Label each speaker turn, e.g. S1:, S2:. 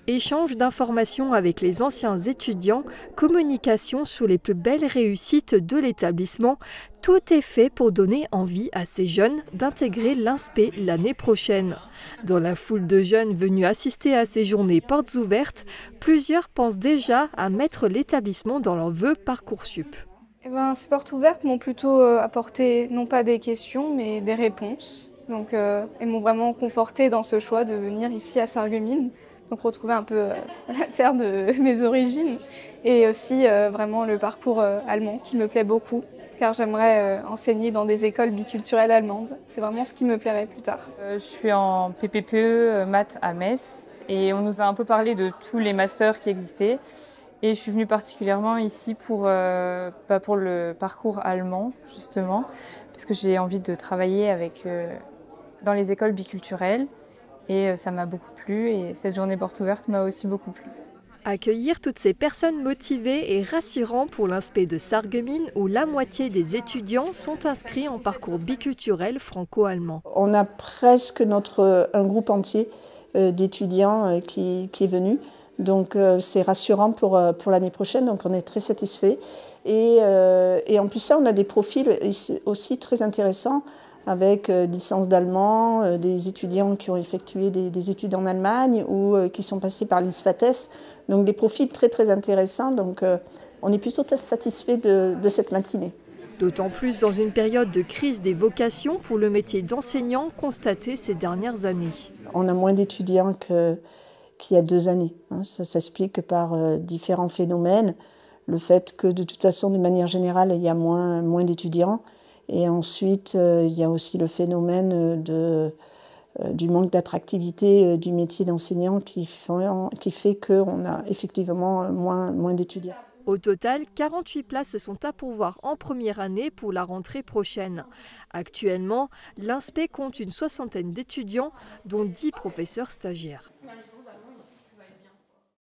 S1: Échange d'informations avec les anciens étudiants, communication sur les plus belles réussites de l'établissement, tout est fait pour donner envie à ces jeunes d'intégrer l'INSPE l'année prochaine. Dans la foule de jeunes venus assister à ces journées portes ouvertes, plusieurs pensent déjà à mettre l'établissement dans leurs vœux Parcoursup.
S2: Ces portes ouvertes m'ont plutôt apporté non pas des questions mais des réponses. Donc, elles m'ont vraiment confortée dans ce choix de venir ici à Sarreguemines. Donc retrouver un peu la terre de mes origines et aussi vraiment le parcours allemand qui me plaît beaucoup car j'aimerais enseigner dans des écoles biculturelles allemandes. C'est vraiment ce qui me plairait plus tard.
S3: Je suis en PPPE maths à Metz et on nous a un peu parlé de tous les masters qui existaient. Et je suis venue particulièrement ici pour le parcours allemand, justement, parce que j'ai envie de travailler dans les écoles biculturelles. Et ça m'a beaucoup plu et cette journée porte ouverte m'a aussi beaucoup plu.
S1: Accueillir toutes ces personnes motivées est rassurant pour l'INSPE de Sarreguemines où la moitié des étudiants sont inscrits en parcours biculturel franco-allemand.
S4: On a presque un groupe entier d'étudiants qui est venu. Donc c'est rassurant pour l'année prochaine, donc on est très satisfaits. Et en plus ça, on a des profils aussi très intéressants avec licence d'allemand, des étudiants qui ont effectué des études en Allemagne ou qui sont passés par l'ISFATES. Donc des profils très très intéressants, donc on est plutôt satisfaits de cette matinée.
S1: D'autant plus dans une période de crise des vocations pour le métier d'enseignant constatée ces dernières années.
S4: On a moins d'étudiants qu'il y a 2 années. Ça s'explique par différents phénomènes. Le fait que de toute façon, de manière générale, il y a moins d'étudiants. Et ensuite, il y a aussi le phénomène du manque d'attractivité du métier d'enseignant qui fait qu'on a effectivement moins d'étudiants.
S1: Au total, 48 places sont à pourvoir en première année pour la rentrée prochaine. Actuellement, l'INSPE compte une 60aine d'étudiants, dont 10 professeurs stagiaires.